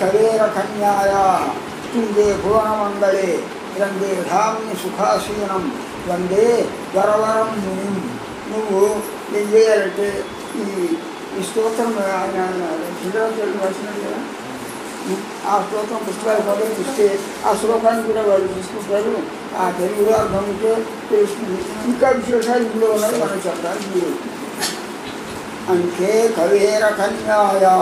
కవేర కన్యాయా తుంగే భువనమంగళే రంగే ధామ్ని సుఖాసీనం వందే వరవరం మునిం. నువ్వు ఏం చేయాలంటే ఈ స్తోత్రం ఆయన శ్రీరాముడు రాసినాడు కదా, ఆ స్తోత్రం పుస్తకాలు కూడా ఇస్తే ఆ శ్లోకాన్ని కూడా వాళ్ళు తీసుకుంటారు. ఆ తెలుగులో అర్థం ఉంటే తెలుస్తుంది. ఇంకా విశేషాలు ఇందులో ఉన్నది మనం చెప్పడానికి మీరు. అంకే కవేర కన్యాయా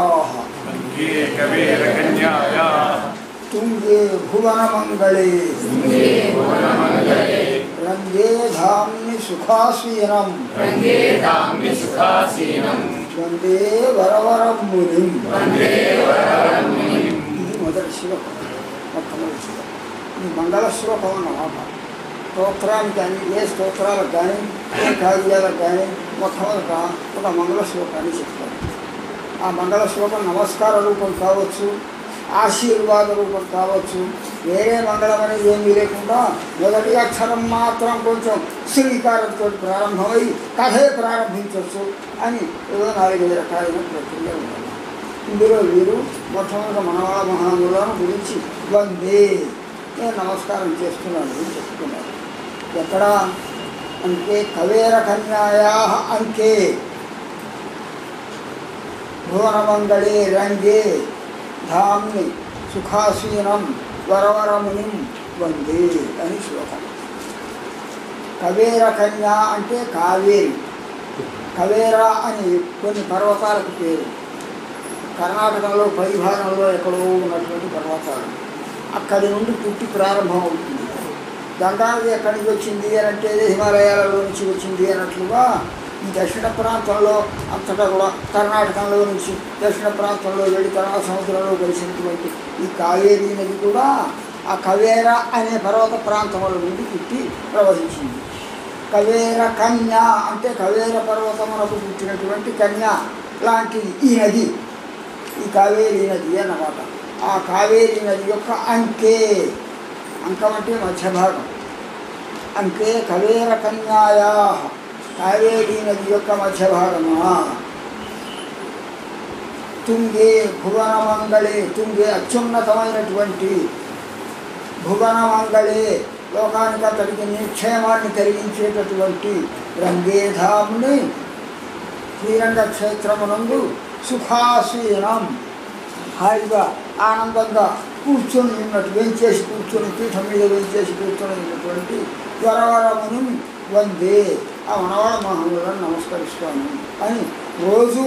తుంగే భువనమంగళే రంగే ధామ్ని సుఖాసీనం వందే వరవరం మునిం. ఇది మొదటి శ్లోకం, మొట్టమొదటి శ్లోకం. ఇది మంగళ శ్లోకం అన్నమాట. స్తోత్రానికి కానీ ఏ స్తోత్రాలకు కానీ ఏ కావ్యాలకు కానీ మొట్టమొదట ఒక మంగళ శ్లోకాన్ని చెప్తారు. ఆ మంగళ శ్లోకం నమస్కార రూపం కావచ్చు, ఆశీర్వాద రూపం కావచ్చు. వేరే మంగళం అనేది ఏమీ లేకుండా మొదటి అక్షరం మాత్రం కొంచెం శ్రీకారంతో ప్రారంభమై కథే ప్రారంభించవచ్చు అని ఏదో 4-5 రకాలైన ప్రక్రియ ఉండాలి. ఇందులో వీరు మొట్టమొదటి మనవాళ్ళ మహానులను గురించి వందే నేను నమస్కారం చేస్తున్నాను అని చెప్తున్నారు. ఎక్కడ అంటే కవేర కన్యాయా అంకే భువనమంగళే రంగే ధామ్ని సుఖాసీనం వరవరమునిం వందే అని శ్లోకం. కవేర కన్యా అంటే కావేరి. కవేర అని కొన్ని పర్వతాలకు పేరు. కర్ణాటకలో పైభాగంలో ఎక్కడో ఉన్నటువంటి పర్వతాలు. అక్కడి నుండి పుట్టి ప్రారంభం అవుతుంది. గంగానది ఎక్కడి నుంచి వచ్చింది అని అంటే హిమాలయాలలో నుంచి వచ్చింది అన్నట్లుగా ఈ దక్షిణ ప్రాంతంలో అంతటా కూడా కర్ణాటకలో నుంచి దక్షిణ ప్రాంతంలో వెళ్ళి తర్వాత సముద్రంలో కలిసినటువంటి ఈ కావేరీ నది కూడా ఆ కవేర అనే పర్వత ప్రాంతంలో నుండి పుట్టి ప్రవహించింది. కవేర కన్యా అంటే కవేర పర్వతమునకు పుట్టినటువంటి కన్యా లాంటి ఈ నది, ఈ కావేరీ నది అన్నమాట. ఆ కావేరీ నది యొక్క అంకే, అంకం అంటే మధ్య భాగం. అంకే కవేర కన్యాయా కావేరీ నది యొక్క మధ్య భాగమా. తుంగే భువనమంగళే తుంగే అత్యున్నతమైనటువంటి భువనమంగళే లోకానికి అతడికి నిక్షేమాన్ని కలిగించేటటువంటి రంగేధాముని శ్రీరంగ క్షేత్రమునందు సుఖాసీనం హాయిగా ఆనందంగా కూర్చొని ఉన్నట్టు వేంచేసి కూర్చొని పీఠం మీద వేంచేసి కూర్చొని ఉన్నటువంటి వరవరముని వందే ఆ మనవాళ్ళ మహానులను నమస్కరిస్తాను అని రోజు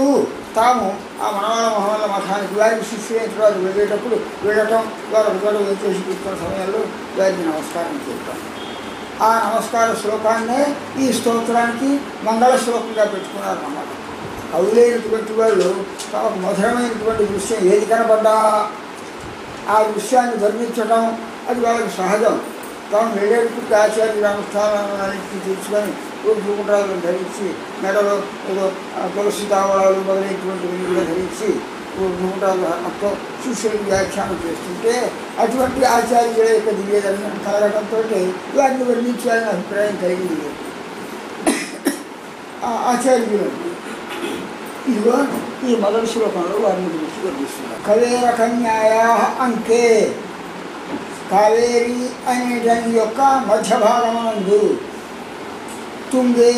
తాము ఆ మనవాళ్ళ మహానుల మఠానికి వారికి శిష్యులు వెళ్ళేటప్పుడు వెళ్ళటం వారు ఒకరు వేంచేసి కూర్చున్న సమయంలో వారికి నమస్కారం చేస్తాం. ఆ నమస్కార శ్లోకాన్నే ఈ స్తోత్రానికి మంగళ శ్లోకంగా పెట్టుకున్నారన్నమాట. కవులైనటువంటి వాళ్ళు తమకు మధురమైనటువంటి దృశ్యం ఏది కనబడ్డా ఆ దృశ్యాన్ని వర్ణించడం అది వాళ్ళకి సహజం. తాము వెళ్ళేటప్పుడు ఆచార్యుల అనుష్ఠానాలన్నింటినీ తీర్చుకొని పూర్వకుండ్రాలను ధరించి మెడలో ఏదో తులసి తావళాలు మొదలైనటువంటివి కూడా ధరించి పూర్వకుండ్రాలతో శిష్యులకు వ్యాఖ్యానం చేస్తుంటే అటువంటి ఆచార్యుల యొక్క దివ్యదర్శనం కలగడంతో వారిని వర్ణించాలని అభిప్రాయం కలిగింది ఆచార్యులు. ఇదిగో ఈ మొదటి శ్లోకంలో వారిని గురించి వర్ణిస్తున్నారు. కవేర కన్యాయా అంకే కావేరి అనే దాని యొక్క మధ్య భాగమునందు తుంగే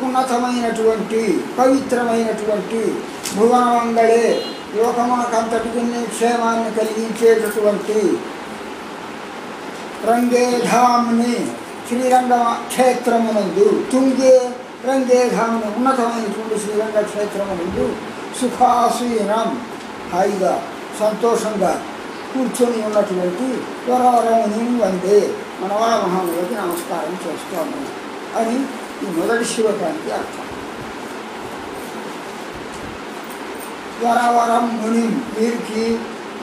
ఉన్నతమైనటువంటి పవిత్రమైనటువంటి భువనమంగళే లోకమునకంతటికి క్షేమాన్ని కలిగించేటటువంటి రంగేధాముని శ్రీరంగ క్షేత్రమునందు తుంగే రంగేధాముని ఉన్నతమైనటువంటి శ్రీరంగ క్షేత్రమునందు సుఖాసీనం హాయిగా సంతోషంగా కూర్చొని ఉన్నటువంటి వరవరముని వందే మనవాళ్ళ మహాములకి నమస్కారం చేస్తాము అని ఈ మొదటి శ్లోకానికి అర్థం. వరవరం ముని వీరికి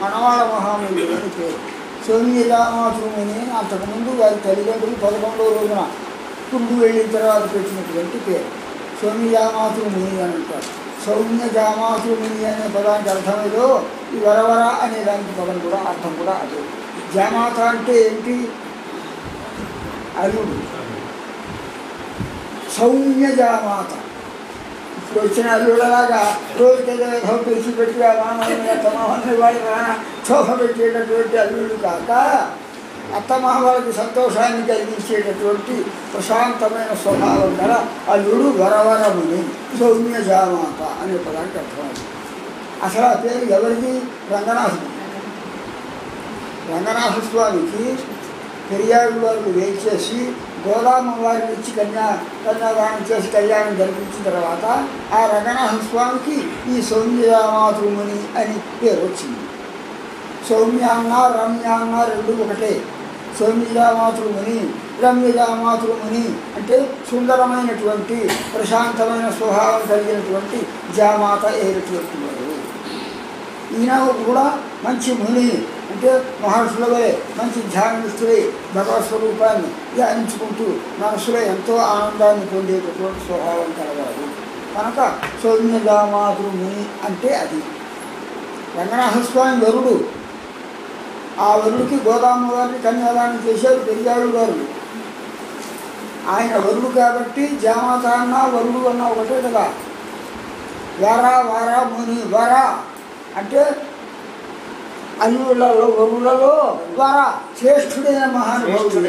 మనవాళ్ళ మహాములు అని పేరు. సౌమ్యదామాతృముని అంతకుముందు వారి తల్లిదండ్రులు 11వ రోజున కుండు వెళ్ళిన తర్వాత పెట్టినటువంటి పేరు సౌమ్యదామాతృముని అని అంటారు. సౌమ్య జామాతృముని అనే పదానికి అర్థమేదో ఈ వరవర అనే దానికి పదం కూడా అర్థం కూడా అదే. జామాత అంటే ఏంటి? అల్లుడు. సౌమ్య జామాత వచ్చిన అల్లుడలాగా రోజుకేదో పిలిచి పెట్టి అత్తమామని వాడి శోభ పెట్టేటటువంటి అల్లుడు కాక అత్తమామలకి సంతోషాన్ని కలిగించేటటువంటి ప్రశాంతమైన స్వభావం గల అల్లుడు వరవరముని సౌమ్య జామాత అనే పదానికి అర్థమైంది. అసలు ఆ పేరు ఎవరిది? రంగనాథుడు. రంగనాథ స్వామికి పెరియాడు వారికి వేయించేసి గోదామ వారిని ఇచ్చి కన్యాదానం చేసి కళ్యాణం జరిపించిన తర్వాత ఆ రంగనాథ స్వామికి ఈ సౌమ్యమాతృముని అని పేరు వచ్చింది. సౌమ్యాన్న రమ్యాన్న రెండు ఒకటే. సౌమ్యమాతృముని రమ్యజామాతృముని అంటే సుందరమైనటువంటి ప్రశాంతమైన స్వభావం కలిగినటువంటి జామాత అయినటువంటి వారు. ఈయన కూడా మంచి ముని అంటే మహర్షుల వలె మంచి ధ్యాననిష్ఠులై భగవత్ స్వరూపాన్ని ధ్యానించుకుంటూ మనసులో ఎంతో ఆనందాన్ని పొందేటటువంటి స్వభావం కలగారు కనుక సౌమ్యజామాతృముని అంటే అది. రంగనాథస్వామి వరుడు. ఆ వరుడికి గోదామ వారిని కన్యాదానం చేశారు పెరిగాడు గారు. ఆయన వరుడు కాబట్టి జామాత అన్నా వరుడు అన్నా ఒకటే కదా. వర ముని వర అంటే అల్లుళ్ళలో వరులలో వర శ్రేష్ఠుడైన మహానుభావుడు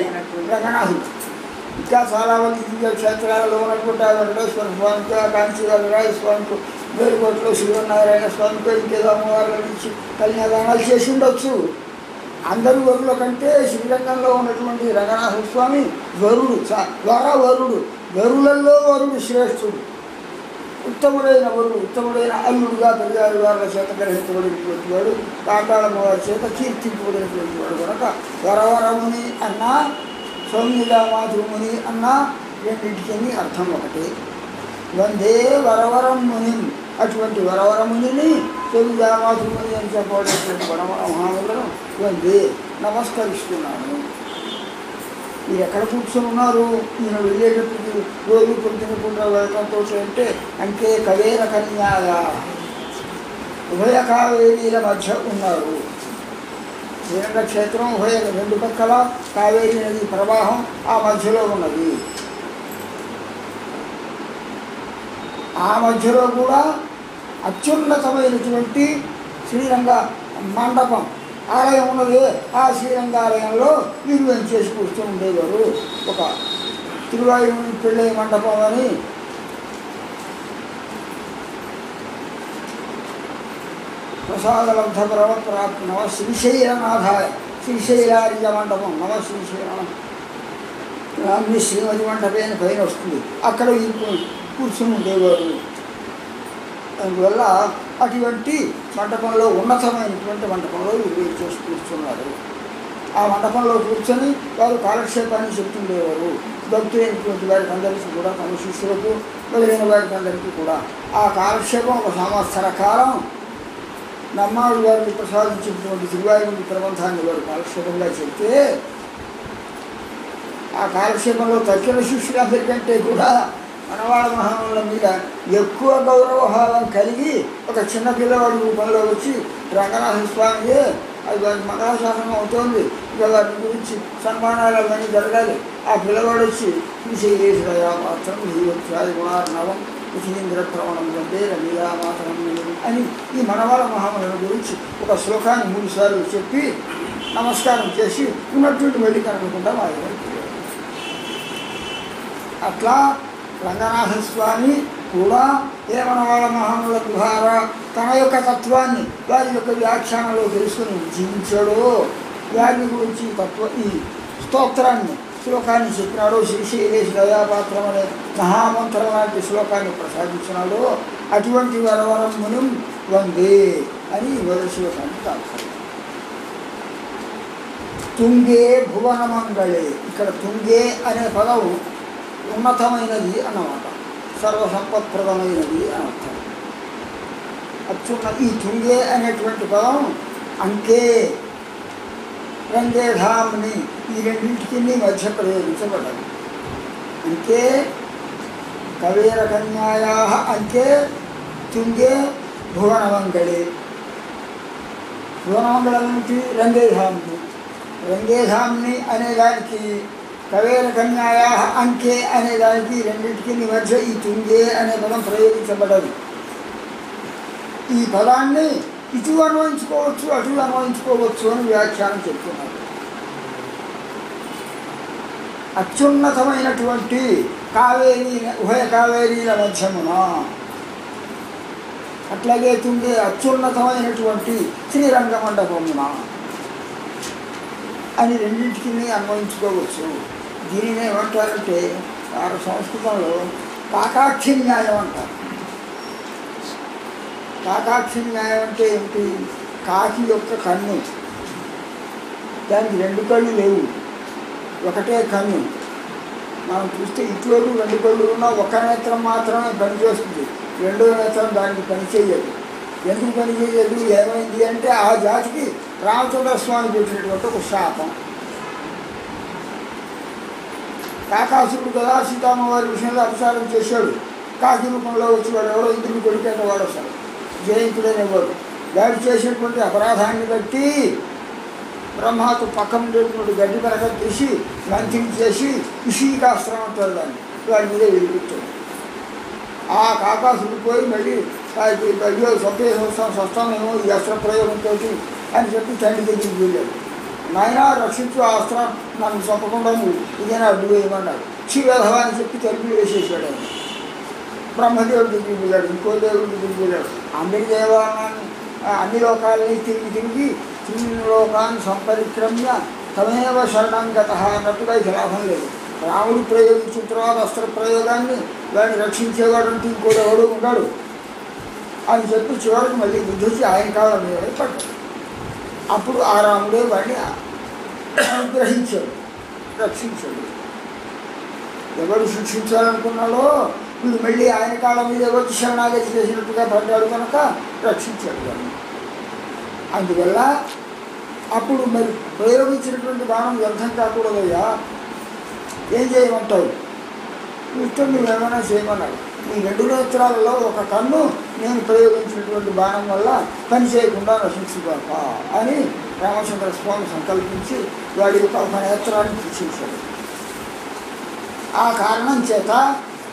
రంగనాథుడు. ఇంకా చాలామంది దివ్య క్షేత్రాలలో ఉన్నటువంటి వెంకటేశ్వర స్వామికి కాంచీరాజరాజ స్వామికి వేరుకోటలో శ్రీనారాయణ స్వామికి ఇంకేదో అమ్మవారి నుంచి కన్యాదానాలు చేసి ఉండొచ్చు. అందరూ వరుల కంటే శ్రీరంగంలో ఉన్నటువంటి రంగనాథ స్వామి వరుడు వరుడు వరులలో వరుడు శ్రేష్ఠుడు. ఉత్తముడైన వరుడు ఉత్తముడైన అల్లుడుగా పెరిగాడు వారి చేత గ్రహించబడినటువంటి వాడు కాకాళమ్మ వారి చేత కీర్తింపబడినటువంటి వాడు కనుక వరవరముని అన్నా సౌమ్యజామాతృముని అన్నా రెండింటికి అర్థం ఒకటి. వందే వరవరం ముని అటువంటి వరవరముని సౌమ్యజామాతృముని అని చెప్పబడేటువంటి వరవర మహాములను వందే నమస్కరిస్తున్నాను. మీరు ఎక్కడ కూర్చొని ఉన్నారు? ఈయన వెళ్ళేటప్పటికి రోజు పొద్దునకుండా వెళ్ళటంతో అంటే అంటే కవేర కన్యాయ ఉభయ కావేరీల మధ్య ఉన్నారు. శ్రీరంగ క్షేత్రం ఉభయ రెండు పక్కల కావేరీ నది ప్రవాహం ఆ మధ్యలో ఉన్నది. ఆ మధ్యలో కూడా అత్యున్నతమైనటువంటి శ్రీరంగ మండపం ఆలయం ఉన్నది. ఆ శ్రీరంగాలయంలో నిర్వహణ చేసి కూర్చొని ఉండేవారు. ఒక తిరువాయుని పెళ్ళి మండపం అని ప్రసాదలబ్ధ ప్రాప్తి నవ శ్రీశైలనాథాయ శ్రీశైలార్య మండపం నవ శ్రీశైలం అన్ని శ్రీమతి మండపైన పైన వస్తుంది. అక్కడ కూర్చొని ఉండేవారు. అందువల్ల అటువంటి మండపంలో ఉన్నతమైనటువంటి మండపంలో వీరు చేసి కూర్చున్నారు. ఆ మండపంలో కూర్చొని వారు కాలక్షేపాన్ని చెప్తుండేవారు. భక్తులైనటువంటి వారికి అందరికీ కూడా తమ శిష్యులకు మొదలైన వారికి అందరికీ కూడా ఆ కాలక్షేపం ఒక సంవత్సర కాలం నమ్మాడు వారికి ప్రసాదించినటువంటి తిరువాయుని ప్రబంధాన్ని వారు కాలక్షేపంగా చెప్తే ఆ కాలక్షేపంలో తక్కిన శిష్యులందరికంటే కూడా మనవాళ్ళ మహాముల మీద ఎక్కువ గౌరవభావం కలిగి ఒక చిన్న పిల్లవాడి రూపంలో వచ్చి రంగనాథ స్వామి అది వారికి మంగళాశాసనం అవుతోంది, ఇక వారి గురించి సన్మానాలు అవన్నీ జరగాలి. ఆ పిల్లవాడు వచ్చి శ్రీశైలేశ్వరయా మాత్రం జీవోత్సాది గుణార్ణవం విధీంద్ర ప్రవణం వందే రమీయా మాతరం అని ఈ మనవాళ్ళ మహాముల గురించి ఒక శ్లోకాన్ని 3 సార్లు చెప్పి నమస్కారం చేసి ఉన్నటువంటి వెళ్ళి కనుక్కుంటా మా అట్లా రంగనాథస్వామి కూడా ఏమనవాళ్ళ మహాముల ద్వారా తన యొక్క తత్వాన్ని వారి యొక్క వ్యాఖ్యానంలో తెలుసుకుని జీవించాడో వారి గురించి ఈ స్తోత్రాన్ని శ్లోకాన్ని చెప్పినాడో శ్రీశైలేశ దయాపాత్రం అనే మహామంత్రం లాంటి శ్లోకాన్ని ప్రసాదించినాడో అటువంటి వరవరం ముని వందే అని మొదటి శ్లోకాన్ని తాత్పర్యం. తుంగే భువన మంగళే ఇక్కడ తుంగే అనే పదం ఉన్నతమైనది అన్నమాట, సర్వసంపత్ప్రదమైనది అని అర్థం. ఈ తుంగే అనేటువంటి పదం అంకే రంగేధామ్ని ఈ రెండింటికి మధ్య ప్రయోగించబడ్డది. అంకే కవేర కన్యాయా అంకే తుంగే భువనమంగళే. భువనమంగళం నుంచి రంగేధామ్ని. రంగేధామ్ని అనే దానికి కవేర కన్యాయా అంకే అనే దానికి రెండింటికి మధ్య ఈ తుంగే అనే పదం ప్రయోగించబడదు. ఈ పదాన్ని ఇటు అన్వయించుకోవచ్చు, అటు అన్వయించుకోవచ్చు అని వ్యాఖ్యానం చెప్తున్నారు. అత్యున్నతమైనటువంటి కావేరీ ఉభయ కావేరీల మధ్యమున, అట్లాగే తుంగే అత్యున్నతమైనటువంటి శ్రీరంగ మండపమున అని రెండింటికి అన్వయించుకోవచ్చు. దీనిని ఏమంటారంటే సంస్కృతంలో కాకాక్షి న్యాయం అంటారు. కాకాక్షి న్యాయం అంటే ఏమిటి? కాకి యొక్క కన్ను, దానికి రెండు కళ్ళు లేవు, ఒకటే కన్ను. మనం చూస్తే ఇటువైపు రెండు కళ్ళు ఉన్నా ఒక నేత్రం మాత్రమే పనిచేస్తుంది, రెండో నేత్రం దానికి పనిచేయదు. ఎందుకు పనిచేయదు? ఏమైంది అంటే ఆ జాతికి రామచంద్ర స్వామి పెట్టినటువంటి ఒక శాపం. కాకాసుడు కదా సీతామ్మవారి విషయంలో అపచారం చేశాడు. కాకి రూపంలో వచ్చి వాడు ఎవడో ఇంద్రుని కొడుకేట వాడు అసలు జయంతుడనేవాడు. వాడు చేసినటువంటి అపరాధాన్ని బట్టి బ్రహ్మకు పక్కన ఉండేటువంటి గడ్డి పరక తీసి మంచిని చేసి ఇషీకాస్త్రం అంటారు దాన్ని, వాడి మీద వెలిపెట్టాడు. ఆ కాకాసుడు పోయి మళ్ళీ అయ్యో 90 సంవత్సరం స్వస్థమేమో ఈ అస్త్ర ప్రయోగంతో అని చెప్పి తండ్రి దగ్గరికి వెళ్ళాడు. నాయన రక్షించు, ఆ అస్త్రం నన్ను చంపకుండా నువ్వు ఇదేనా అడ్డు వేయమన్నాడు. శివేధవ అని చెప్పి తలుపులు వేసేసాడు ఆయన. బ్రహ్మదేవుడి దగ్గరికి వెళ్ళాడు, ఇంకో దేవుడి దగ్గరికి వెళ్ళాడు. అందరి దేవాలయాన్ని అన్ని లోకాలని తిరిగి లోకాన్ని సంపరిక్రమ్య తమేవ శరణం గతః అన్నట్టుగా ఇది లాభం లేదు. రాముడు ప్రయోగించిన తర్వాత అస్త్ర ప్రయోగాన్ని వాడిని రక్షించేవాడంటూ ఇంకోడెవడు ఉన్నాడు అని చెప్పి చివరికి మళ్ళీ బుద్ధి వచ్చి ఆయన కాలం మీద పడ్డాడు. అప్పుడు ఆ రాముడే వాడిని అనుగ్రహించాడు, రక్షించాడు. ఎవరు శిక్షించాలనుకున్నాడో వీడు మళ్ళీ ఆయన కాలం మీద ఎవరు శరణాగతి చేసినట్టుగా పడ్డాడు కనుక రక్షించాడు వాడిని. అందువల్ల అప్పుడు మరి ప్రయోగించినటువంటి బాణం వ్యర్థం కాకూడదయ్యా, ఏం చేయమంటావు? ఇష్టం నువ్వేమైనా చేయమన్నాడు. ఈ రెండు నేత్రాలలో ఒక కన్ను నేను ప్రయోగించినటువంటి బాణం వల్ల పని చేయకుండా రక్షించుగాక అని రామచంద్ర స్వామి సంకల్పించి వాడి యొక్క ఒక నేత్రాన్ని తీసేశాడు. ఆ కారణం చేత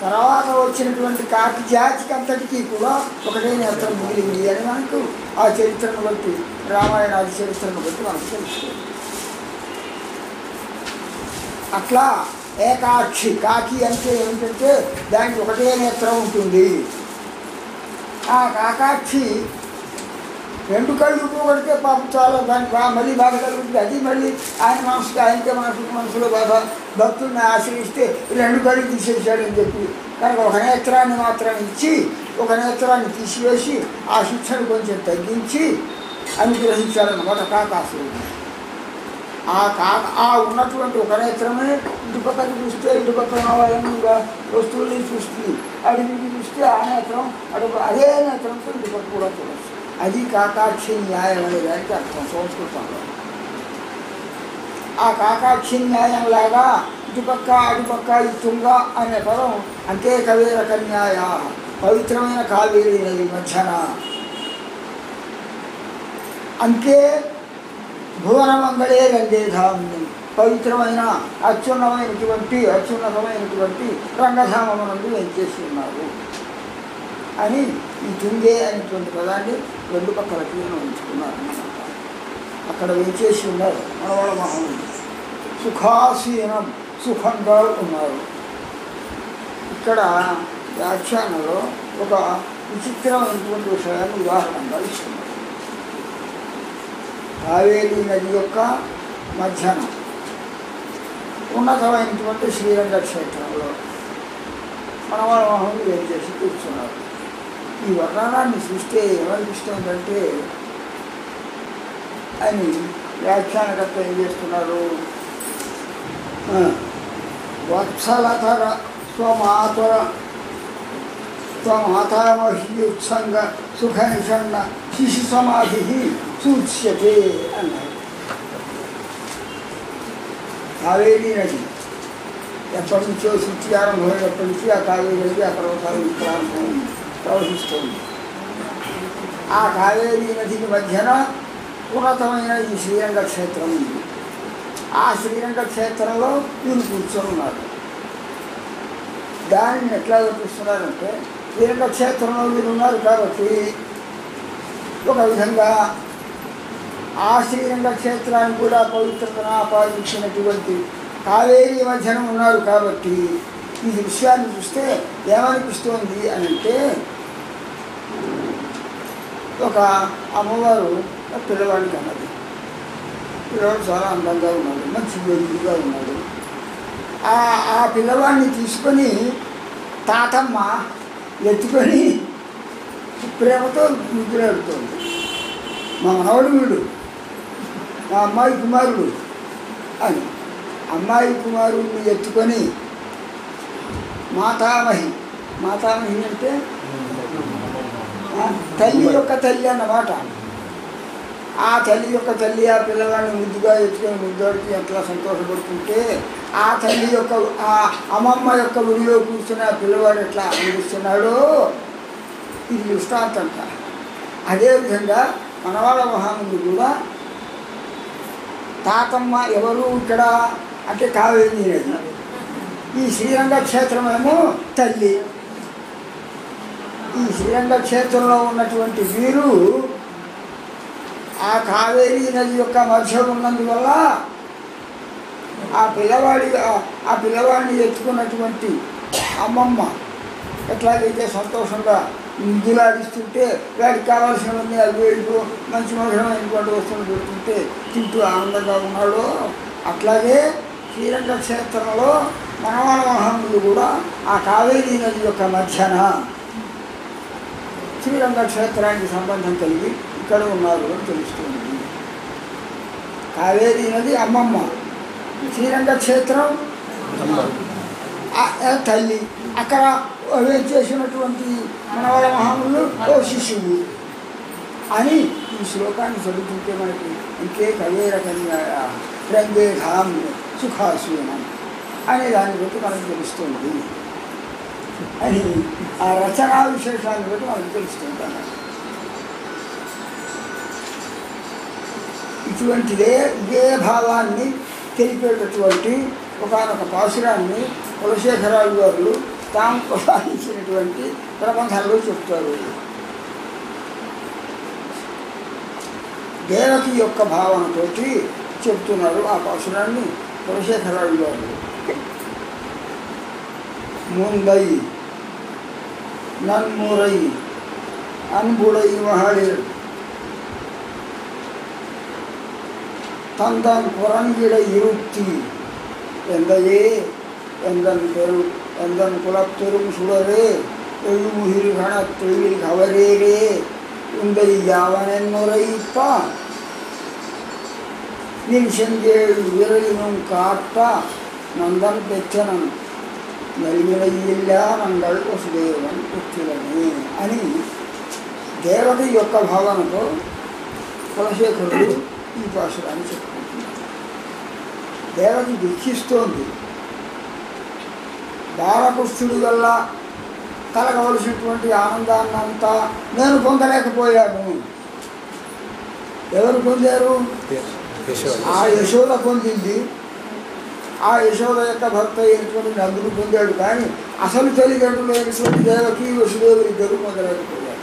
తర్వాత వచ్చినటువంటి కాకి జాతికి అంతటికీ కూడా ఒకటే నేత్రం మిగిలింది అని మనకు ఆ చరిత్రను బట్టి, రామాయణాది చరిత్రను బట్టి మనకు తెలుస్తుంది. అట్లా ఏకాక్షి, కాకి అంటే ఏమిటంటే దానికి ఒకటే నేత్రం ఉంటుంది. ఆ కాకాక్షి రెండు కళ్ళు పోగొడితే పాపం చాలా దానికి మళ్ళీ బాధ కలుగుతుంది. అది మళ్ళీ ఆయన మనసుకి ఆయనకే మనసులో బాధ. భక్తుల్ని ఆశ్రయిస్తే రెండు కళ్ళు తీసేసాడని చెప్పి కనుక ఒక నేత్రాన్ని మాత్రం ఇచ్చి ఒక నేత్రాన్ని తీసివేసి ఆ శిక్షను కొంచెం తగ్గించి అనుగ్రహించాడన్నమాట కాకాసుడు. ఆ ఉన్నటువంటి ఒక నేత్రమే ఇటు పక్కన చూస్తే ఇటు పక్కన వాళ్ళని వస్తువుల్ని చూస్తుంది, అడిగి చూస్తే ఆ నేత్రం అదే నేత్రంతో ఇటు పక్క కూడా చూడవచ్చు. అది కాకాక్షి న్యాయం అనే దానికి అర్థం సంస్కృతంలో. ఆ కాకాక్షి న్యాయంలాగా ఇటుపక్క అటుపక్క ఇటుంగ అనే పదం అంతే కవేర కన్యాయ పవిత్రమైన కావేరీ నది మధ్యన అంతే భువన మంగళే రంగే ధామ్ని పవిత్రమైన అత్యున్నతమైనటువంటి రంగధామమునందు వేంచేసి ఉన్నారు అని ఈ తుంగే అనేటువంటి పదాన్ని రెండు పక్కలకి ఉంచుకున్నారు. అక్కడ వేంచేసి ఉన్నారు మనవాళ్ళ మహాముని. సుఖాసీనం, సుఖంగా ఉన్నారు. ఇక్కడ వ్యాఖ్యానంలో ఒక విచిత్రమైనటువంటి విషయాన్ని ఉదాహరణగా ఇస్తున్నారు. కావేరీ నది యొక్క మధ్యన ఉన్నతమైనటువంటి శ్రీరంగ క్షేత్రంలో మనవాళ్ళ మహాముని ఏం చేసి కూర్చున్నారు. ఈ వర్ణనాన్ని చూస్తే ఏమనిపిస్తుందంటే అని వ్యాఖ్యానకర్త ఏం చేస్తున్నారు, వత్సలతర స్వమాతామహ్యుత్సంగ సుఖ నిషన్న శిశు సమాధి సూచ్యతే అన్నారు. కావేరీ నది ఎప్పటి నుంచో సృష్టి ఆరంభమైనప్పటి నుంచి ఆ కావేరీ నది ఆ పర్వతాలు ప్రారంభం ప్రవహిస్తుంది. ఆ కావేరీ నదికి మధ్యన ఉన్నతమైన ఈ శ్రీరంగ క్షేత్రం ఉంది. ఆ శ్రీరంగ క్షేత్రంలో వీళ్ళు కూర్చొని ఉన్నారు. దానిని ఎట్లా చూపిస్తున్నారంటే శ్రీరంగ క్షేత్రంలో వీళ్ళు ఉన్నారు కాబట్టి ఒక విధంగా ఆ శ్రీరంగ క్షేత్రాన్ని కూడా పవిత్రతను ఆపాదించినటువంటి కావేరీ మధ్యన ఉన్నారు కాబట్టి ఈ దృశ్యాన్ని చూస్తే ఏమనిపిస్తోంది అని అంటే ఒక అమ్మవారు పిల్లవాడికి అన్నది. పిల్లవాడు చాలా అందంగా ఉన్నాడు, మంచి వెలుగుగా ఉన్నాడు. ఆ పిల్లవాడిని తీసుకొని తాతమ్మ ఎత్తుకొని ప్రేమతో ముద్దులాడుతోంది. మా మనవడు వీడు, మా అమ్మాయి కుమారుడు అని. అమ్మాయి కుమారుడిని ఎత్తుకొని మాతామహి అంటే తల్లి యొక్క తల్లి అన్నమాట. ఆ తల్లి యొక్క తల్లి ఆ పిల్లవాడిని ముద్దుగా ఎత్తుకొని ముద్దాడికి ఎట్లా సంతోషపడుతుంటే ఆ తల్లి యొక్క ఆ అమ్మమ్మ యొక్క ఒడిలో కూర్చుని ఆ పిల్లవాడు ఎట్లా ఆనందిస్తున్నాడో ఇది దృష్టాంతంట. అదేవిధంగా మనవాళ్ళ మహాముందు కూడా తాతమ్మ ఎవరు ఇక్కడ అంటే కావేరీ నది. ఈ శ్రీరంగ క్షేత్రమేమో తల్లి. ఈ శ్రీరంగ క్షేత్రంలో ఉన్నటువంటి వీరు ఆ కావేరీ నది యొక్క మధ్య ఉన్నందువల్ల ఆ పిల్లవాడిని ఎత్తుకున్నటువంటి అమ్మమ్మ ఎట్లాగైతే సంతోషంగా ముద్దులాడిస్తుంటే వాడికి కావాల్సినవన్నీ అవి వెళ్ళిపో మంచి మధురమైనటువంటి వస్తువులు పెడుతుంటే తింటూ ఆనందంగా ఉన్నాడో అట్లాగే శ్రీరంగ క్షేత్రంలో మనవాళ్ళ మహాములు కూడా ఆ కావేరీ నది యొక్క మధ్యన శ్రీరంగ క్షేత్రానికి సంబంధం కలిగి ఇక్కడ ఉన్నారు అని తెలుస్తుంది. కావేరీ నది అమ్మమ్మ, శ్రీరంగ క్షేత్రం తల్లి. అక్కడ చేసినటువంటి మనవాళ్ళ మహాములు ఓ శిశువు అని ఈ శ్లోకాన్ని చదువుతుంటే మనకి ఇంకే కవేరకంగా రంగే ధామ్ సుఖాసీనం అనే దాన్ని బట్టి మనకు తెలుస్తుంది అని ఆ రచనా విశేషాన్ని బట్టి మనకు తెలుస్తుంది. ఇటువంటిదే ఇదే భావాన్ని తెలిపేటటువంటి ఒకనొక పాసురాన్ని కులశేఖరాలు గారు తాము ప్రసాదించినటువంటి ప్రబంధాల్లో చెప్తారు. దేవకి యొక్క భావనతోటి చెప్తున్నారు ఆ పాసురాన్ని కులశేఖరాలు గారు. ముందై నన్మురై అన్బుడై మహళిర్ தந்தன் புறங்கிட இருத்தி எந்தையே எந்தன் குலப்பெரும் சுடரே எழுமுகில் கணத்தொழில் கவரேரே உந்தை யாவனன் முறைப்பா நின் செங்கேழ் விரலினும் காட்டா நந்தன் பெற்றனன் నలిగినయ్యిల్లా నందల్ వసుదేవన్ ఉత్తులని అని దేవత యొక్క భావనతో కులశేఖరుడు ఈ పాసురాన్ని చెప్పుకుంటున్నాడు. దేవత దుఃఖిస్తోంది. బాలకృష్ణుడి వల్ల కలగవలసినటువంటి ఆనందాన్నంతా నేను పొందలేకపోయాను. ఎవరు పొందారు? ఆ యశోద పొందింది. ఆ యశోద యొక్క భర్త అయినటువంటి నందుడు పొందాడు. కానీ అసలు తల్లిదండ్రులు అయినటువంటి దేవకి వసుదేవులు ఇద్దరు పొందలేకపోయారు.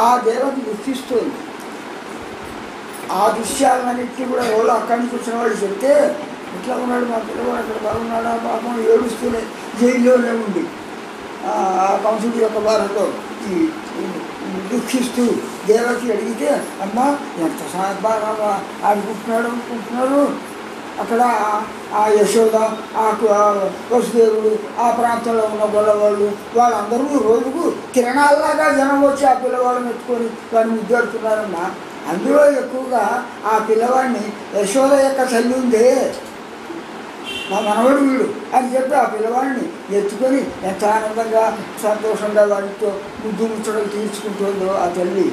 ఆ దేవత దుఃఖిస్తుంది. ఆ దృశ్యాలన్నింటినీ కూడా ఎవరు అక్కడి నుంచి వచ్చిన వాళ్ళు చెప్తే ఎట్లా ఉన్నాడు మా పిల్లవాడు అక్కడ బాగున్నాడా పాపం ఏడుస్తూనే జైల్లోనే ఉండి ఆ కంసుడి యొక్క బాధతో దుఃఖిస్తూ దేవకి అడిగితే అమ్మ ఎంత బాగా ఆడుకుంటున్నాడు అక్కడ ఆ యశోద ఆ వసుదేవుడు ఆ ప్రాంతంలో ఉన్న గొల్లవాళ్ళు వాళ్ళందరూ రోజుకు కిరణాల్లాగా జనం వచ్చి ఆ పిల్లవాళ్ళని ఎత్తుకొని వాడిని ముద్దాడుతున్నారమ్మా. అందులో ఎక్కువగా ఆ పిల్లవాడిని యశోద యొక్క తల్లి ఉందే మా మనవడు వీడు అని చెప్పి ఆ పిల్లవాడిని ఎత్తుకొని ఎంత ఆనందంగా సంతోషంగా వాడితో ముద్దు ముచ్చడం తీర్చుకుంటుందో ఆ తల్లి.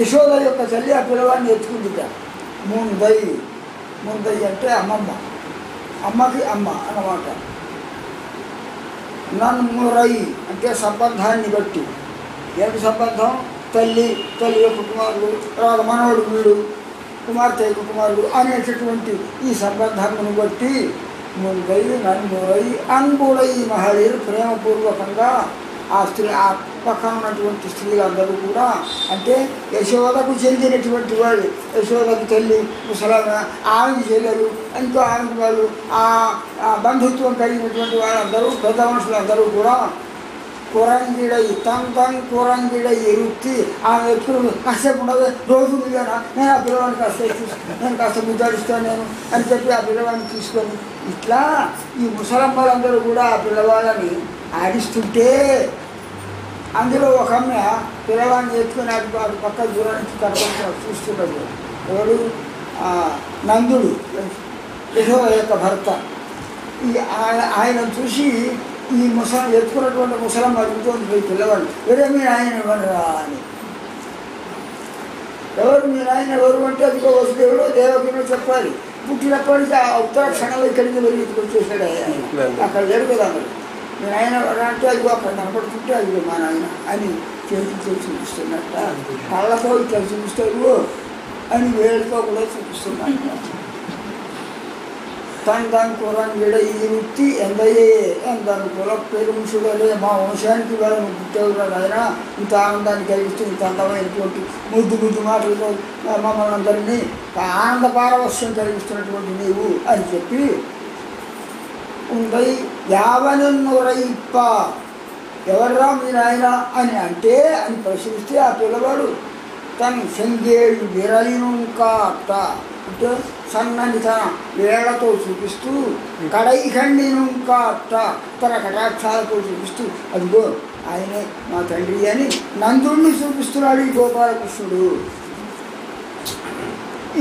యశోద యొక్క తల్లి ఆ పిల్లవాడిని ఎత్తుకుందిట. ముందై అంటే అమ్మమ్మ, అమ్మకి అమ్మ అన్నమాట. నన్మురై అంటే సంబంధాన్ని బట్టి. ఏమిటి సంబంధం? తల్లి యొక్క కుమారుడు, తర్వాత మనవడు వీడు, కుమార్తె యొక్క కుమారుడు అనేటటువంటి ఈ సంబంధమును బట్టి ముందై నన్నురై అంగుడై మహళీరు ప్రేమపూర్వకంగా ఆ పక్కన ఉన్నటువంటి స్త్రీలందరూ కూడా, అంటే యశోదకు చెందినటువంటి వాళ్ళు, యశోదకు తల్లి ముసలామె, ఆమెకి చెల్లెలు, ఇంకో ఆమెకి వాళ్ళు, ఆ బంధుత్వం కలిగినటువంటి వాళ్ళందరూ పెద్ద మనుషులందరూ కూడా కురంగిడై కురంగిడై ఎరుక్తి ఆమె ఎప్పుడు కాసేపు ఉండదు, రోజు మీదనా నేను ఆ పిల్లవాడిని నేను కాస్త ముద్దాడిస్తాను నేను అని చెప్పి ఆ పిల్లవాడిని తీసుకొని ఇట్లా ఈ ముసలమ్మలందరూ కూడా ఆ పిల్లవాళ్ళని ఆడిస్తుంటే అందులో ఒక అమ్మ పిల్లవాడిని ఎత్తుకుని అటు పక్క దూరం నుంచి కనపడుతున్నారు, చూస్తున్నాడు. ఎవడు? నందుడు, యశోద యొక్క భర్త. ఈ ఆయన చూసి ఈ ఎత్తుకున్నటువంటి ముసలమ్మ అడుగుతోంది పోయి పిల్లవాడిని, ఎవరే మీ ఆయన ఎవరురా అని. ఎవరు మీ ఆయన ఎవరు అంటే అదిగో వసుదేవుడు దేవకినో చెప్పాలి. పుట్టినప్పటి నుంచి ఆ ఉత్తర క్షణంలో ఇక్కడికి వెళ్ళి వచ్చేసాడు ఆయన, అక్కడ లేడు కదా మరి. మీ ఆయన అంటే అదిగో అక్కడ కనపడుతుంటే అదిగో మా నాయన అని చేతితో చూపిస్తున్నట్ట, కళ్ళతో ఇట్లా చూపిస్తాడు అని వేడితో కూడా చూపిస్తున్నట్ట. తను కురంగిడ ఈ వృత్తి ఎందను కుల పెరుముషుడలే మా వంశానికి వాళ్ళని పుట్టేవాడు ఆయన, ఇంత ఆనందాన్ని కలిగిస్తూ ఇంత అందమైనటువంటి ముద్దు మాటలతో మమ్మల్ని అందరినీ ఆనంద పారవశ్యం కలిగిస్తున్నటువంటి నీవు అని చెప్పి ఉండై యావనెన్నురైప్ప ఎవర్రా మీ నాయన అని అంటే అని ప్రశ్నిస్తే ఆ పిల్లవాడు తను సెంగేడు విరలినుంకాట అంటే సన్నని తన వేళ్లతో చూపిస్తూ కడైఖండినుంకాట తన కటాక్షాలతో చూపిస్తూ అదిగో ఆయనే మా తండ్రి అని నందుడిని చూపిస్తున్నాడు ఈ గోపాలకృష్ణుడు.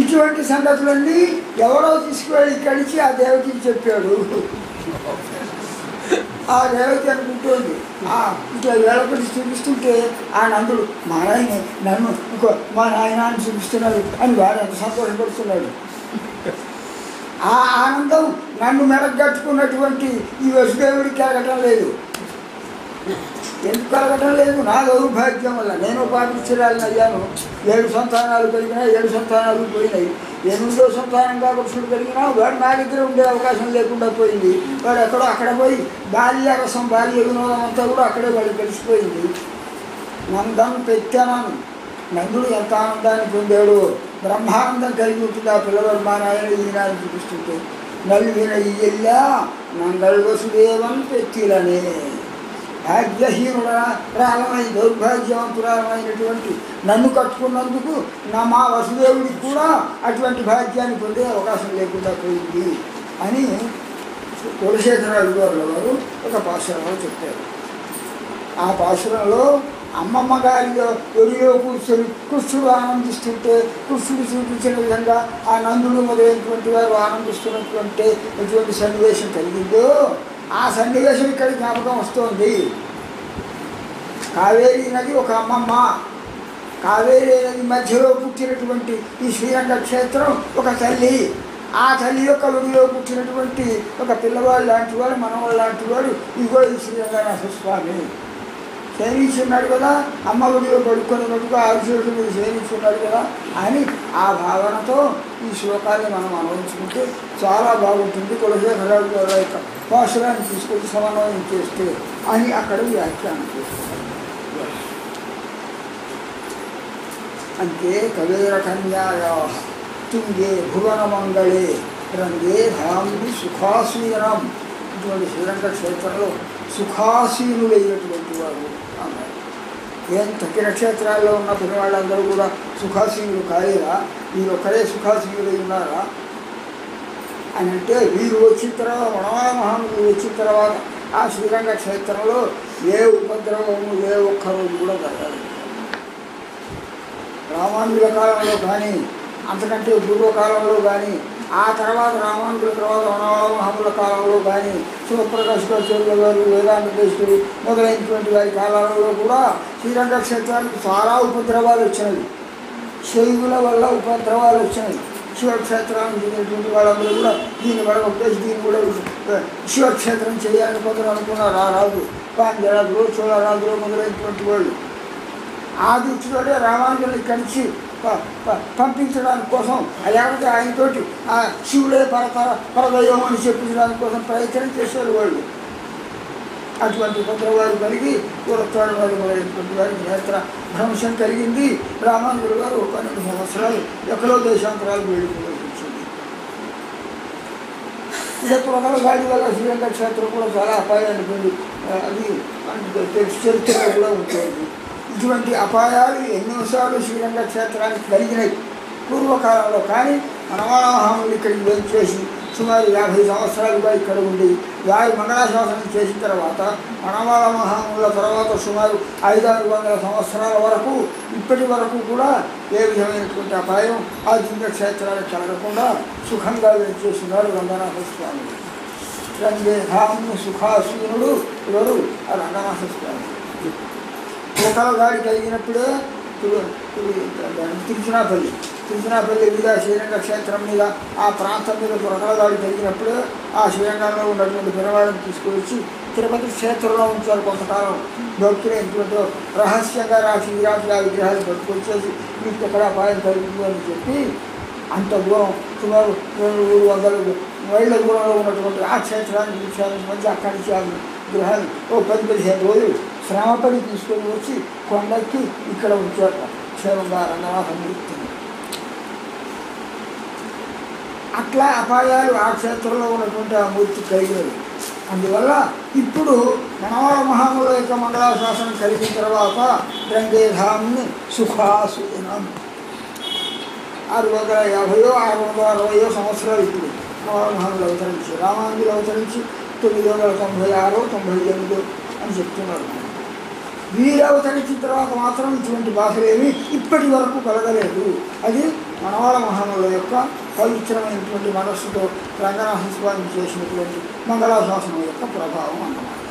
ఇటువంటి సంగతులన్నీ ఎవరో తీసుకువెళ్ళి ఇక్కడి నుంచి ఆ దేవతకి చెప్పాడు. ఆ దేవత అనుకుంటుంది ఇట్లా వేళపడి చూపిస్తుంటే ఆ నందుడు మా నాయన నన్ను ఇంకో మా నాయన అని చూపిస్తున్నాడు అని వాడు ఎంత సంతోషపడుతున్నాడు. ఆ ఆనందం నన్ను మెడగట్టుకున్నటువంటి ఈ వసుదేవుడికి కలగటం లేదు. ఎందుకు కలగటం లేదు? నా దౌర్భాగ్యం వల్ల. నేను పాపించరాలని అయ్యాను, 7 సంతానాలు కలిగినాయి, 7 సంతానాలు పోయినాయి. 8వ సంతానంగా పురుషుడు కలిగినా వాడు నా దగ్గర ఉండే అవకాశం లేకుండా పోయింది. వాడు ఎక్కడో అక్కడ పోయి బాల్య రసం బాల్య వినోదం అంతా కూడా అక్కడే వాడు కలిసిపోయింది. నందం పెట్టాను. నందుడు ఎంత ఆనందాన్ని పొందాడు, బ్రహ్మానందం కలిగి ఉంటుంది ఆ పిల్లవాడు మా నాయన ఈనాడు చూపిస్తుంటే. నల్విన ఇయ్యల్లా నందల్ వసుదేవం పెట్టిలనే భాగ్యహీనురాలమైన దౌర్భాగ్యవంతురాలమైనటువంటి నన్ను కట్టుకున్నందుకు మా వసుదేవుడికి కూడా అటువంటి భాగ్యాన్ని పొందే అవకాశం లేకుండా పోయింది అని కులశేఖరాలు వారు ఒక పాశురంలో చెప్పారు. ఆ పాశురంలో అమ్మమ్మ గారి ఒడిలో కూర్చొని కృష్ణుడు ఆనందిస్తుంటే కృష్ణుడు చూపించిన విధంగా ఆ నందుడు మొదలైనటువంటి వారు ఆనందిస్తున్నటువంటి ఎటువంటి సన్నివేశం కలిగిందో ఆ సన్నివేశం ఇక్కడ జ్ఞాపకం వస్తుంది. కావేరీ నది ఒక అమ్మమ్మ, కావేరీ నది మధ్యలో పుట్టినటువంటి ఈ శ్రీరంగ క్షేత్రం ఒక తల్లి. ఆ తల్లి యొక్క ఒడిలో పుట్టినటువంటి ఒక పిల్లవాడు లాంటి వాడు, మనవాడు లాంటి వాడు ఇగో ఈ శ్రీరంగనాథ స్వామి శయనించున్నాడు కదా, అమ్మ ఒడిలో పడుకున్నట్టుగా ఆశీర్వాదం మీద శయనించున్నాడు కదా అని ఆ భావనతో ఈ శ్లోకాన్ని మనం అనుభవించుకుంటే చాలా బాగుంటుంది. కులశేఖరాలు గారి యొక్క పాశురాన్ని తీసుకొచ్చి సమన్వయం చేస్తే అని అక్కడ వ్యాఖ్యానం చేస్తున్నారు. అంతే కవేర కన్యాయా తుంగే భువన మంగళే రంగే ధామి సుఖాసీనం. ఇటువంటి శ్రీరంగ క్షేత్రంలో సుఖాసీనులైనటువంటి వారు అన్నారు. ఏం తక్కిన క్షేత్రాల్లో ఉన్న పిల్లవాళ్ళందరూ కూడా సుఖాసీనులు కాలేరా, వీరు ఒక్కరే సుఖాసీనులై ఉన్నారా అని అంటే వీరు వచ్చిన తర్వాత వనమాల మహాములు వచ్చిన తర్వాత ఆ శ్రీరంగ క్షేత్రంలో ఏ ఉపద్రవము ఏ ఒక్క రోజు కూడా జరగాలి. రామానుజుల కాలంలో కానీ అంతకంటే పూర్వకాలంలో కానీ ఆ తర్వాత రామానుజుల తర్వాత వనమాల మహాముల కాలంలో కానీ శివప్రకాశాచార్యుల గారు వేదాంత దేశుడు మొదలైనటువంటి వారి కాలంలో కూడా శ్రీరంగ క్షేత్రానికి చాలా ఉపద్రవాలు వచ్చినాయి. శైవుల వల్ల ఉపద్రవాలు వచ్చినాయి. శివక్షేత్రానికి చెందినటువంటి వాళ్ళందరూ కూడా దీన్ని వల్ల ఉద్దేశం దీన్ని కూడా శివక్షేత్రం చేయాలని కొందరు అనుకున్నారు. ఆ రాజు పాండ్యరాజులు చోళరాజులు మొదలైనటువంటి వాళ్ళు ఆ దృష్టితోటే రామానుజుని ఇక్కడి నుంచి పంపించడానికి కోసం లేకపోతే ఆయనతోటి ఆ శివుడే పరదైవం అని చెప్పించడానికి కోసం ప్రయత్నం చేశారు వాళ్ళు. అటువంటి భద్రవారు కలిగి పూర్వత్వాడు వారు మొదలైనటువంటి వారికి నేత్ర భ్రంశం కలిగింది. రామానుజుడు గారు 12 సంవత్సరాలు ఎక్కడో దేశాంతరాలు వెళ్ళిపోవాల్సి వచ్చింది. ఇక పురకల గాడి వల్ల శ్రీరంగ క్షేత్రం కూడా చాలా అపాయాలు పొంది అది చరిత్రలో కూడా ఉంటుంది. ఇటువంటి అపాయాలు ఎన్నోసార్లు శ్రీరంగ క్షేత్రానికి కలిగినాయి పూర్వకాలంలో. కానీ మనవాళ మహాములు ఇక్కడికి వెళ్ళేసి సుమారు 50 సంవత్సరాలుగా ఇక్కడ ఉండి వారి మంగళాశాసనం చేసిన తర్వాత మనవాళ మహాముల తర్వాత సుమారు 500-600 సంవత్సరాల వరకు ఇప్పటి వరకు కూడా ఏ విధమైనటువంటి అపాయం ఆ దివ్య క్షేత్రాలకు కలగకుండా సుఖంగా చేస్తున్నారు రంగనాథ స్వామి. రంగేధాము సుఖాసీనుడు ఎవరు? ఆ రంగనాథ స్వామి. పూతల గాడి కలిగినప్పుడే తిరుచినాపల్లి మీద శ్రీరంగ క్షేత్రం మీద ఆ ప్రాంతం మీద పురకల గాడి కలిగినప్పుడే ఆ శ్రీరంగంలో ఉన్నటువంటి పిరవాళ్ళని తీసుకువచ్చి తిరుపతి క్షేత్రంలో ఉంచారు కొంతకాలం. భక్తులు ఎంతో రహస్యంగా రాసి ఆ విగ్రహాలు పట్టుకొచ్చేసి మీకు ఎక్కడ అపాయం కలుగుతుంది అని చెప్పి అంత దూరం సుమారు 200-300 మైళ్ళ దూరంలో ఉన్నటువంటి ఆ క్షేత్రానికి విషయానికి మధ్య అక్కడి నుంచి ఆ విగ్రహాలు 10-15 రోజులు శ్రమపడి తీసుకొని వచ్చి కొండకి ఇక్కడ ఉంచారు క్షేమంగా రంగనాథమూర్తిని. అట్లా అపాయాలు ఆ క్షేత్రంలో ఉన్నటువంటి ఆ మూర్తి కలిగారు. అందువల్ల ఇప్పుడు మనవాళ మహాముల యొక్క మంగళాశాసనం కలిగిన తర్వాత రంగేధాంని సుఖాసీనం 650-660 సంవత్సరాలు ఇప్పుడు మనవాళ మహాములు అవతరించి రామానుజులు అవతరించి 996-98 అని చెప్తున్నారు. వీరు అవతరించిన తర్వాత మాత్రం ఇటువంటి బాధలేమి ఇప్పటి వరకు కలగలేదు. అది మనవాళ మహాముల యొక్క పవిత్రమైనటువంటి మనస్సుతో రంగనాథ స్వామి చేసినటువంటి మంగళాశాసనం యొక్క ప్రభావం అన్నమాట.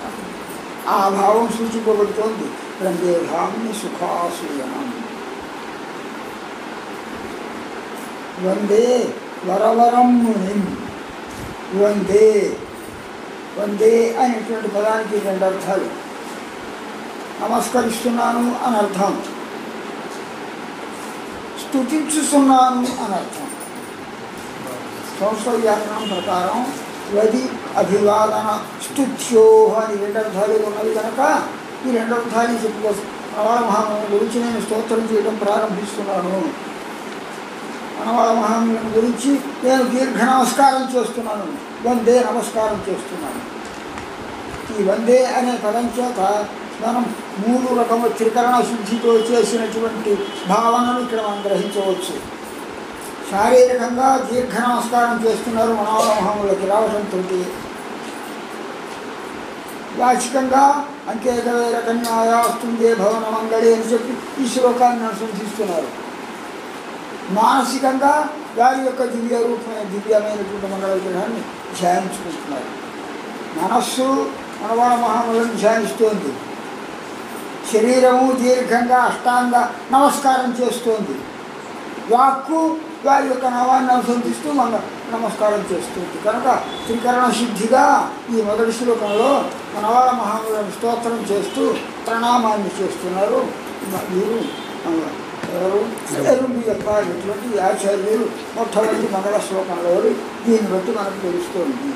ఆ భావం సూచింపబడుతోంది రంగేధాంని సుఖాసూయనం. వందే వరవరం మునిం. వందే వందే అనేటువంటి పదానికి 2 అర్థాలు. నమస్కరిస్తున్నాను అని అర్థం, స్తుతించుతున్నాను అని అర్థం. సంస్కృత వ్యాకరణం ప్రకారం వది అభివాదన స్తుత్యోహ అని 2 అర్థాలు ఉన్నవి కనుక ఈ 2 అర్థాన్ని చెప్పుకోవచ్చు. మనవాళ మహాముని గురించి నేను స్తోత్రం చేయడం ప్రారంభిస్తున్నాను. మనవాళ మహాముని గురించి నేను దీర్ఘ నమస్కారం చేస్తున్నాను. వందే నమస్కారం చేస్తున్నాను. ఈ వందే అనే పదం చేత మనం 3 రకముల త్రికరణ శుద్ధితో చేసినటువంటి భావనను ఇక్కడ మనం గ్రహించవచ్చు. శారీరకంగా దీర్ఘ నమస్కారం చేస్తున్నారు మనవాళ మహాములకి రావడంతో. వాచికంగా అంకేకవేర కన్యాయాస్తుందే భవన మంగళి అని చెప్పి ఈ శ్లోకాన్ని అనుసంధిస్తున్నారు. మానసికంగా వారి యొక్క దివ్యమైనటువంటి మంగళ విగ్రహాన్ని ధ్యానించుకుంటున్నారు. మనస్సు మనవాళ మహాములను ధ్యానిస్తోంది. శరీరము దీర్ఘంగా అష్టాంగ నమస్కారం చేస్తోంది. వాక్కు వారి యొక్క నామాన్ని అనుసంధిస్తూ నమస్కారం చేస్తుంది. కనుక త్రికరణ శుద్ధిగా ఈ మొదటి శ్లోకంలో మనవాళ మహాములను స్తోత్రం చేస్తూ ప్రణామాన్ని చేస్తున్నారు. వీరు ఎవరు? ఎరుంబి యొక్క ఇటువంటి ఆచార్యులు మొట్టమొదటి మంగళ శ్లోకంలో దీన్ని బట్టి మనకు తెలుస్తోంది.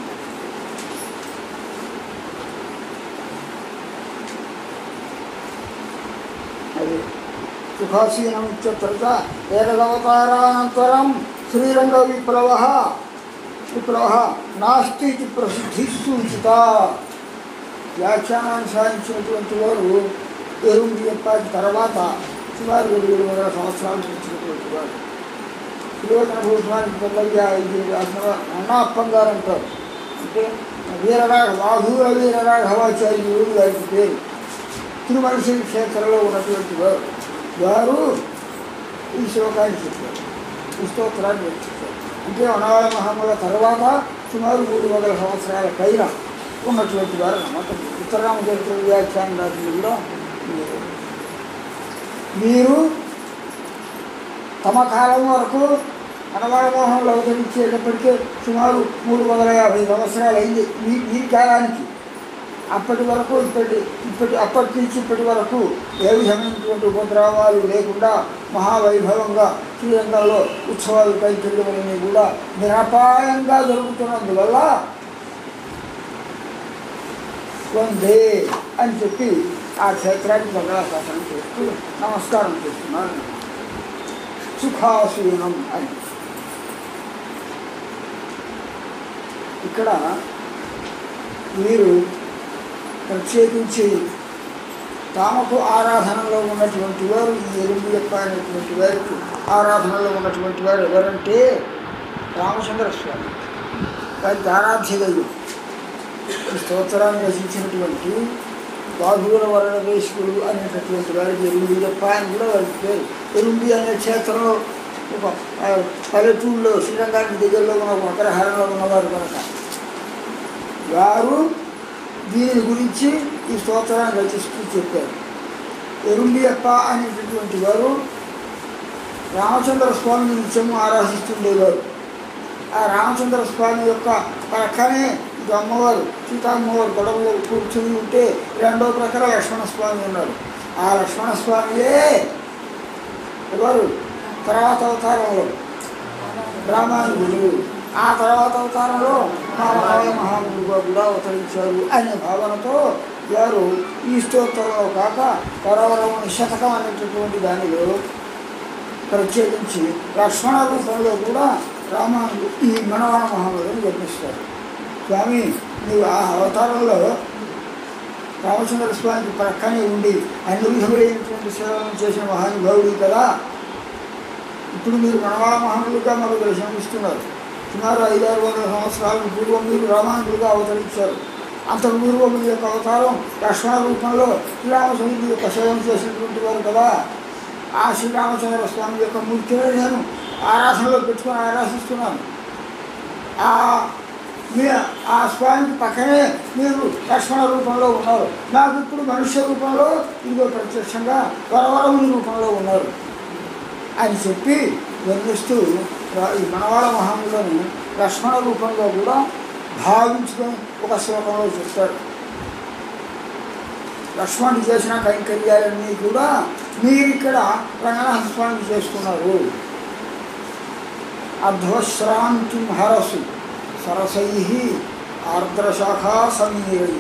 అది సుఖాసీనం ఇత్యత్రత ఏకదవతారానంతరం శ్రీరంగ విప్లవ నాస్తి ఇది ప్రసిద్ధి సూచిత. వ్యాఖ్యానాన్ని సాధించినటువంటి వారు ఎరుంబి యొక్క తర్వాత సుమారు 700 సంవత్సరాలు వచ్చినటువంటి వాడు. తిరువచన భూషణానికి పెద్దగా ఇది అన్నాప్పం గారు అంటారు. అంటే వాఘూర వీరరాఘవాచార్యులు వారికి పేరు. తిరుమలశ్రీ క్షేత్రంలో ఉన్నటువంటి వారు ఈ శ్లోకాన్ని చెప్పారు, ఈ స్తోత్రాన్ని రచించారు. అంటే మనవాళ మహాముల తర్వాత సుమారు 300 సంవత్సరాల పైన ఉన్నటువంటి వారు అన్నమాట. ఉత్తరామచరిత్ర వ్యాఖ్యానం రాసింది కూడా మీరు తమ కాలం వరకు మనవాళ మోహంలో అవతరించేటప్పటికే సుమారు 350 సంవత్సరాలు అయింది. ఈ కాలానికి అప్పటి వరకు అప్పటి నుంచి ఇప్పటి వరకు ఏ విధమైనటువంటి ఉపద్రవాలు లేకుండా మహావైభవంగా శ్రీరంగంలో ఉత్సవాలు కైంకర్యములన్నీ కూడా నిరపాయంగా జరుగుతున్నందువల్ల వందే అని చెప్పి ఆ క్షేత్రానికి మంగళాశాసనం చేస్తూ నమస్కారం చేస్తున్నాను. సుఖాసీనం అని ఇక్కడ వీరు ప్రత్యేకించి తామకు ఆరాధనలో ఉన్నటువంటి వారు ఈ ఎలుంబియప్ప అనేటువంటి వారికి ఆరాధనలో ఉన్నటువంటి వారు ఎవరంటే రామచంద్ర స్వామి వారికి ఆరాధ్య దైవం. ఈ స్తోత్రాన్ని రచించినటువంటి బాధూర వరణవేశుడు అనేటటువంటి వారికి ఎలుంబియప్ప అని కూడా వారికి పేరు. ఎలుంబి అనే క్షేత్రంలో ఒక పల్లెటూరులో శ్రీరంగానికి దగ్గరలో ఉన్న ఒక అగ్రహారంలో ఉన్నవారు కనుక వారు దీని గురించి ఈ స్తోత్రాన్ని రచిస్తూ చెప్పారు. ఎరుంబియప్ప అనేటటువంటి వారు రామచంద్ర స్వామిని నిత్యము ఆరాధిస్తుండేవారు. ఆ రామచంద్ర స్వామి యొక్క పక్కనే ఇది అమ్మవారు సీతామ్మవారు గొడవలో కూర్చుని ఉంటే రెండో ప్రకారం లక్ష్మణస్వామి ఉన్నారు. ఆ లక్ష్మణస్వామియే ఎవరు తర్వాత అవతారంలో రామానుజుడు, ఆ తర్వాత అవతారంలో మహాముడుగా కూడా అవతరించారు అనే భావనతో వారు ఈ స్తోత్రంలో కాక కరవరముని శతకం అనేటటువంటి దానిలో ప్రత్యేకించి లక్ష్మణ రూపంలో కూడా రామానుజు ఈ మనవాణ మహాముడుని జన్మిస్తారు. స్వామి నీవు ఆ అవతారంలో రామచంద్ర స్వామికి ప్రక్కనే ఉండి అన్ని విధములైనటువంటి సేవలను చేసిన మహానుభావుడు కదా. ఇప్పుడు మీరు మనవాణ మహాముడుగా మనకు దర్శనమిస్తున్నారు. సుమారు 500-600 సంవత్సరాల పూర్వం మీరు రామానుజులుగా అవతరించారు. అంతకు పూర్వం మీ యొక్క అవతారం లక్ష్మణ రూపంలో శ్రీరామచంద్రుడి యొక్క సేవన చేసినటువంటి వారు కదా. ఆ శ్రీరామచంద్ర స్వామి యొక్క మూర్తిని నేను ఆరాధనలో పెట్టుకొని ఆరాధిస్తున్నాను. ఆ స్వామికి పక్కనే మీరు లక్ష్మణ రూపంలో ఉన్నారు. నాకు ఇప్పుడు మనుష్య రూపంలో ఇదిగో ప్రత్యక్షంగా వరవరముని రూపంలో ఉన్నారు అని చెప్పి వర్ణిస్తూ ఈ మనవాళ మహాములను లక్ష్మణ రూపంలో కూడా భావించుకొని ఒక శ్లోకంలో చెప్తారు. లక్ష్మణుడు చేసిన కైంకర్యాలన్నీ కూడా మీరిక్కడ రంగనాథ స్వామికి చేసుకున్నారు. అధ్వశ్రాంతిం హరసు సరసై ఆర్ద్రశాఖా సమీరై.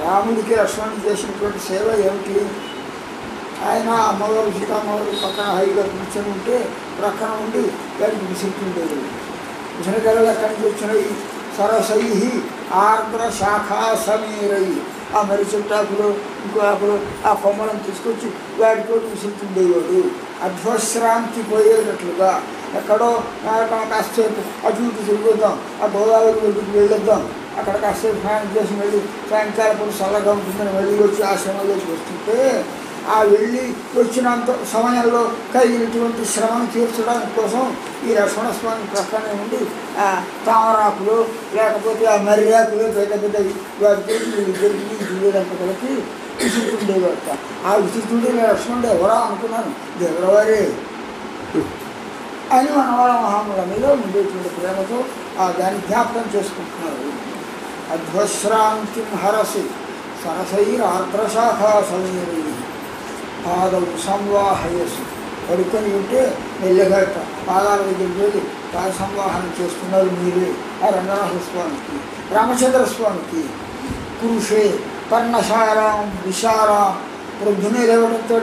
రాముడికి లక్ష్మణుడు చేసినటువంటి సేవ ఏమిటి? ఆయన అమ్మవారు సీతామ్మవారు పక్కన హైగా కూర్చొని ఉంటే ప్రక్కన ఉండి వారికి విసురుతుండేది. విసనగలలు అక్కడి నుంచి వచ్చినాయి. సరసై ఆర్ద్ర శాఖా సమీరై. ఆ మర్రి చెట్టాకులు ఇంకో ఆకులు ఆ కొమ్మలను తీసుకొచ్చి వాటితో విసురుతుండేవాడు. అధ్వశ్రాంతి పోయేటట్లుగా ఎక్కడో కాసేపు అటు ఇటు తిరుగుద్దాం, ఆ గోదావరి ఒడ్డుకు వెళ్ళొద్దాం, అక్కడ కాసేపు స్నానం చేసి మళ్ళీ సాయంకాలం చల్లగా ఉంటుందని మళ్ళీ వచ్చి ఆశ్రమంలోకి వస్తుంటే ఆ వెళ్ళి వచ్చినంత సమయంలో కలిగినటువంటి శ్రమను తీర్చడానికి కోసం ఈ లక్ష్మణస్వామి ప్రక్కనే ఉండి ఆ తామరాకులు లేకపోతే ఆ మర్యాకులు పెద్ద పెద్దవి వాటికి ఇద్దరికి కలిపి విసురుతుండేవాట. ఆ విసురుతుండే లక్ష్మణుడు ఎవరా అనుకున్నాను, దేవరవారే అని మనవాళ్ళ మహాముల మీద ఉండేటువంటి ప్రేమతో ఆ దాన్ని జ్ఞాపకం చేసుకుంటున్నారు. అధ్వశ్రాంతిం హరసి సరసైర్ ఆర్ద్రశాఖా సమీరై పాదం సంవాహయసు. పడుకొని ఉంటే మెల్లగా పాదాల దగ్గరికి వెళ్ళి పాద సంవాహనం చేస్తున్నారు మీరే ఆ రంగనాథ స్వామికి, రామచంద్ర స్వామికి. పురుషే పర్ణశాలం విశాలం. ప్రొద్దునే లేవడంతో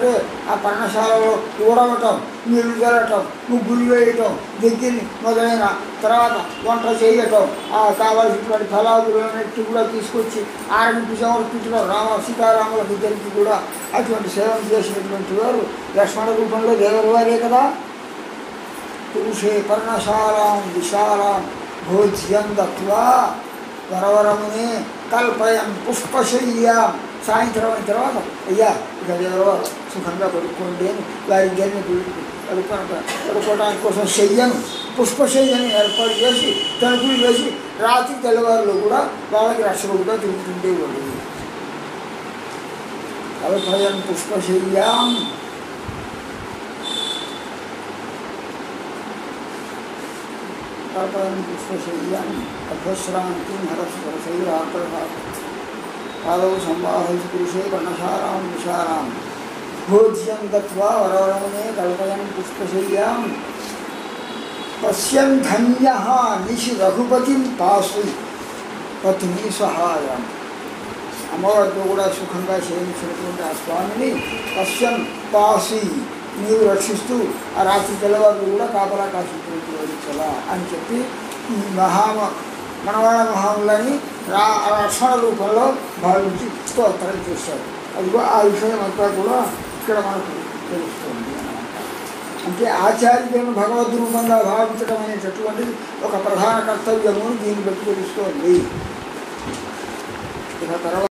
ఆ పర్ణశాలలో ఊడవటం, నీళ్లు జరగటం, ముగ్గులు వేయటం, దగ్గరని మొదలైన తర్వాత వంట చేయటం, ఆ కావాల్సినటువంటి ఫలాదులన్నిటి కూడా తీసుకొచ్చి ఆరగింపు సమర్పించడం సీతారాముల ఇద్దరికి కూడా అటువంటి సేవలు చేసినటువంటి వారు లక్ష్మణ రూపంలో దేవరి వారే కదా. పురుషే పర్ణశాలం విశాలం భోజ్యం దత్వా వరవరమునే కల్పయం పుష్పశయ్యాం. సాయంత్రం అయిన తర్వాత అయ్యా ఇక ఎవరో సుఖంగా పడుకోండి అని వారి గన్ని పడుకోవడానికి కోసం శయ్యను పుష్పశయ్యని ఏర్పాటు చేసి తలుపులు వేసి రాత్రి తెల్లవారులో కూడా వాళ్ళకి రక్షకుడుగా తిరుగుతుండేవాడు. కల్పయం పుష్పశయ్యాం. కల్పయం పుష్పశయ్యాం అధ్వశ్రాంతి హరస్వరశైరార్ద్రశాఖ పాదౌ సంవాహసి పురుషే పర్ణశారాం విశారాం భోజ్యం దత్వా వరవరమునే కల్పయన్ పుష్పశయ్యాం పశ్యన్ ధన్యః నిశి రఘుపతిం పాసు పత్ని సహాయం. అమ్మవారితో కూడా సుఖంగా శయనించినటువంటి ఆ స్వామిని పశ్యన్ పాసి నీవు రక్షిస్తూ ఆ రాత్రి తెల్లవారు కూడా కాపలా కాసినటువంటి వరించలా అని చెప్పి ఈ మనవాళ్ళ మహాములని రక్షణ రూపంలో భావించి స్తోత్రం చేశారు. అదిగో ఆ విషయం అంతా కూడా ఇక్కడ మనకు తెలుస్తుంది అన్నమాట. అంటే ఆచార్యులను భగవద్ రూపంగా భావించడం అనేటటువంటిది ఒక ప్రధాన కర్తవ్యము దీన్ని బట్టి తెలుస్తోంది. ఇక తర్వాత